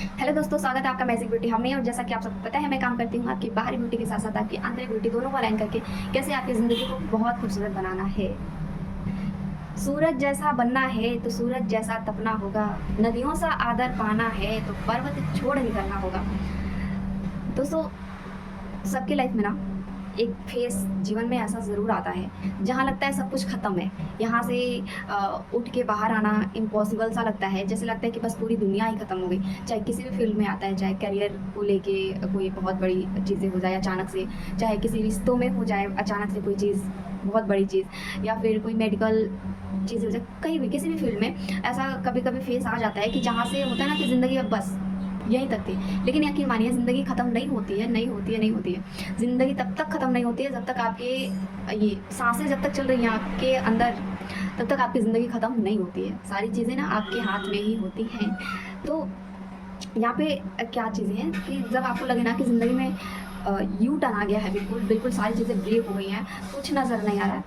Hello दोस्तों, स्वागत है आपका मैजिक ब्यूटी हम में। और जैसा कि आप सबको पता है, मैं काम करती हूँ आपकी बाहरी ब्यूटी के साथ साथ आपकी आंतरिक ब्यूटी दोनों को अलाइन करके कैसे आपकी ज़िंदगी को बहुत खूबसूरत बनाना है। सूरज जैसा बनना है तो सूरज जैसा तपना होगा, नदियों सा आदर पाना है तो पर्वत छोड़ निकलना होगा। दोस्तों, सबके लाइफ में ना एक फेस जीवन में ऐसा ज़रूर आता है जहाँ लगता है सब कुछ ख़त्म है। यहाँ से उठ के बाहर आना इम्पॉसिबल सा लगता है, जैसे लगता है कि बस पूरी दुनिया ही ख़त्म हो गई। चाहे किसी भी फील्ड में आता है, चाहे करियर को लेके कोई बहुत बड़ी चीज़ें हो जाए अचानक से, चाहे किसी रिश्तों में हो जाए अचानक से कोई चीज़, बहुत बड़ी चीज़, या फिर कोई मेडिकल चीज़ हो जाए, कहीं भी किसी भी फील्ड में ऐसा कभी कभी फेस आ जाता है कि जहाँ से होता है ना कि ज़िंदगी अब बस यहीं तक थी। लेकिन यकीन मानिए, ज़िंदगी ख़त्म नहीं होती है, नहीं होती है, नहीं होती है। ज़िंदगी तब तक ख़त्म नहीं होती है जब तक आपके ये सांसें जब तक चल रही हैं आपके अंदर, तब तक आपकी ज़िंदगी ख़त्म नहीं होती है। सारी चीज़ें ना आपके हाथ में ही होती हैं। तो यहाँ पे क्या चीज़ें हैं कि जब आपको लगे ना कि ज़िंदगी में यू टर्न आ गया है, बिल्कुल बिल्कुल सारी चीज़ें ब्रेक हो गई हैं, कुछ नज़र नहीं आ रहा है,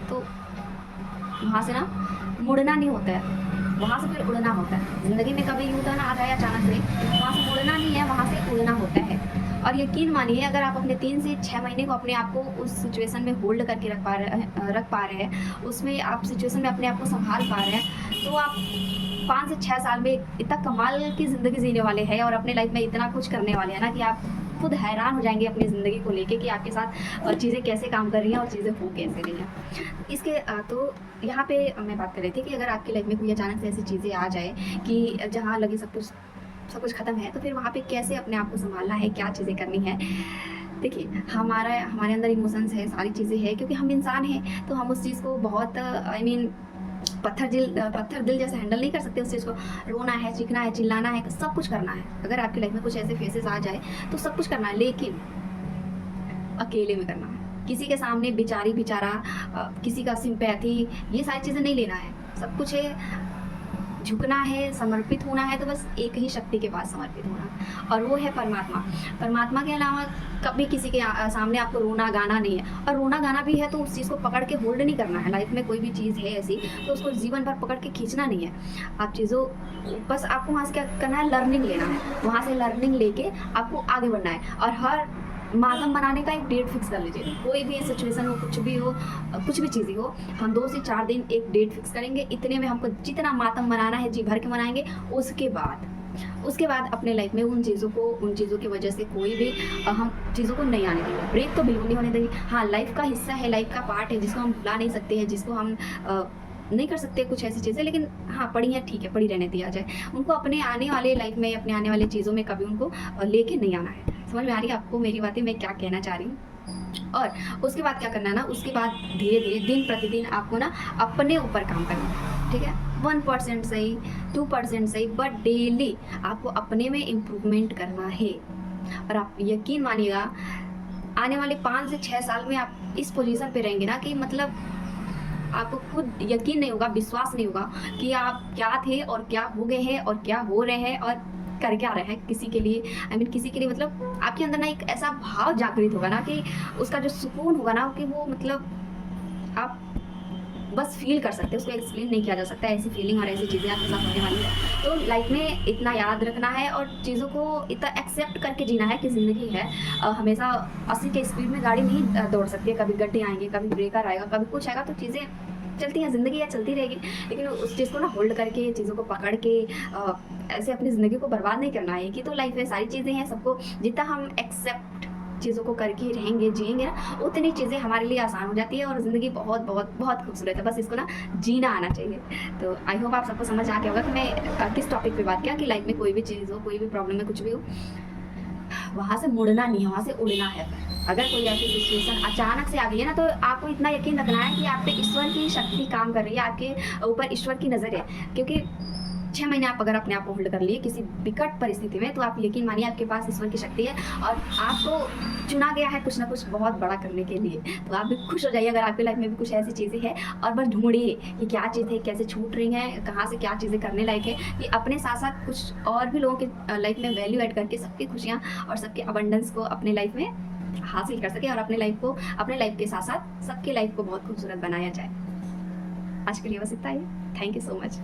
तो वहाँ से ना मुड़ना नहीं होता है, वहाँ से फिर उड़ना होता है। ज़िंदगी में कभी यूँ टर्न आ जाए अचानक से, वहाँ से मुड़ना नहीं है, वहाँ से उड़ना होता है। और यकीन मानिए, अगर आप अपने 3 से 6 महीने को अपने आप को उस सिचुएशन में होल्ड करके रख पा रहे हैं, उसमें आप सिचुएशन में अपने आप को संभाल पा रहे हैं, तो आप 5 से 6 साल में इतना कमाल की ज़िंदगी जीने वाले हैं और अपने लाइफ में इतना कुछ करने वाले हैं ना कि आप खुद हैरान हो जाएंगे अपनी ज़िंदगी को लेके कि आपके साथ चीज़ें कैसे काम कर रही हैं और चीज़ें हो कैसे रही हैं। इसके तो यहाँ पे मैं बात कर रही थी कि अगर आपकी लाइफ में कोई अचानक से ऐसी चीज़ें आ जाए कि जहाँ लगे सब कुछ ख़त्म है, तो फिर वहाँ पे कैसे अपने आप को संभालना है, क्या चीज़ें करनी है। देखिए, हमारे अंदर इमोशंस है, सारी चीज़ें हैं, क्योंकि हम इंसान हैं, तो हम उस चीज़ को बहुत पत्थर दिल जैसे हैंडल नहीं कर सकते उस चीज़ को। रोना है, चीखना है, चिल्लाना है, सब कुछ करना है। अगर आपकी लाइफ में कुछ ऐसे फेसेस आ जाए तो सब कुछ करना है, लेकिन अकेले में करना है। किसी के सामने बेचारा किसी का सिंपैथी, ये सारी चीज़ें नहीं लेना है। सब कुछ है, झुकना है, समर्पित होना है, तो बस एक ही शक्ति के पास समर्पित होना, और वो है परमात्मा। परमात्मा के अलावा कभी किसी के सामने आपको रोना गाना नहीं है। और रोना गाना भी है तो उस चीज़ को पकड़ के होल्ड नहीं करना है। लाइफ में कोई भी चीज़ है ऐसी, तो उसको जीवन भर पकड़ के खींचना नहीं है। आप चीज़ों बस आपको वहाँ से क्या करना है, लर्निंग लेना है। वहाँ से लर्निंग लेके आपको आगे बढ़ना है, और हर मातम बनाने का एक डेट फिक्स कर लीजिए। कोई भी सिचुएशन हो, कुछ भी हो, कुछ भी चीज़ें हो, हम 2 से 4 दिन एक डेट फिक्स करेंगे। इतने में हमको जितना मातम मनाना है जी भर के मनाएंगे। उसके बाद अपने लाइफ में उन चीज़ों की वजह से कोई भी हम चीज़ों को नहीं आने देंगे। ब्रेक तो बिल्कुल नहीं होने देंगे। हाँ, लाइफ का हिस्सा है, लाइफ का पार्ट है, जिसको हम भुला नहीं सकते हैं, जिसको हम नहीं कर सकते कुछ ऐसी चीज़ें। लेकिन हाँ, पड़ी हैं, ठीक है, पड़ी रहने दिया जाए। उनको अपने आने वाले लाइफ में, अपने आने वाली चीज़ों में कभी उनको लेके नहीं आना है। समझ में आ रही है आपको मेरी बातें, मैं क्या कहना चाह रही हूँ? और उसके बाद क्या करना है ना, उसके बाद धीरे-धीरे दिन प्रतिदिन आपको ना अपने ऊपर काम करना है, ठीक है? 1% सही, 2% सही, बट डेली आपको अपने में इम्प्रूवमेंट करना है। और आप यकीन मानिएगा, आने वाले 5 से 6 साल में आप इस पोजीशन पे रहेंगे ना कि मतलब आपको खुद यकीन नहीं होगा, विश्वास नहीं होगा कि आप क्या थे और क्या हो गए हैं और क्या हो रहे हैं और कर क्या रहे हैं किसी के लिए। किसी के लिए मतलब आपके अंदर ना एक ऐसा भाव जागृत होगा ना कि उसका जो सुकून होगा ना, कि वो मतलब आप बस फील कर सकते हैं, उसको एक्सप्लेन नहीं किया जा सकता। ऐसी फीलिंग और ऐसी चीज़ें आपके साथ होने वाली है। तो लाइफ में इतना याद रखना है और चीज़ों को इतना एक्सेप्ट करके जीना है कि ज़िंदगी है, हमेशा 80 के स्पीड में गाड़ी नहीं दौड़ सकती है। कभी गड्ढे आएंगे, कभी ब्रेकर आएगा, कभी कुछ आएगा, तो चीज़ें चलती हैं, ज़िंदगी है, चलती रहेगी। लेकिन उस चीज़ को ना होल्ड करके, चीज़ों को पकड़ के ऐसे अपनी ज़िंदगी को बर्बाद नहीं करना है। कि तो लाइफ में सारी चीज़ें हैं, सबको जितना हम एक्सेप्ट चीज़ों को करके रहेंगे, जिएंगे ना, उतनी चीज़ें हमारे लिए आसान हो जाती है और ज़िंदगी बहुत बहुत बहुत खूबसूरत है। बस इसको ना जीना आना चाहिए। तो आई होप आप सबको समझ आ गया होगा कि मैं किस टॉपिक पे बात किया, कि लाइफ में कोई भी चीज़ हो, कोई भी प्रॉब्लम है, कुछ भी हो, वहाँ से मुड़ना नहीं है, वहाँ से उड़ना है। अगर कोई ऐसी सिचुएशन अचानक से आ गई है ना, तो आपको इतना यकीन रखना है कि आप पे ईश्वर की शक्ति काम कर रही है, आपके ऊपर ईश्वर की नज़र है। क्योंकि 6 महीने आप अगर अपने आप को होल्ड कर लिए किसी विकट परिस्थिति में, तो आप यकीन मानिए आपके पास ईश्वर की शक्ति है और आपको चुना गया है कुछ ना कुछ बहुत बड़ा करने के लिए। तो आप भी खुश हो जाइए अगर आपकी लाइफ में भी कुछ ऐसी चीज़ें हैं, और बस ढूंढिए कि क्या चीज़ है, कैसे छूट रही हैं, कहाँ से क्या चीज़ें करने लायक है, कि अपने साथ साथ कुछ और भी लोगों के लाइफ में वैल्यू ऐड करके सबकी खुशियाँ और सबके अबंडेंस को अपने लाइफ में हासिल कर सके, और अपने लाइफ के साथ साथ सबकी लाइफ को बहुत खूबसूरत बनाया जाए। आज के लिए बस इतना ही। Thank you so much.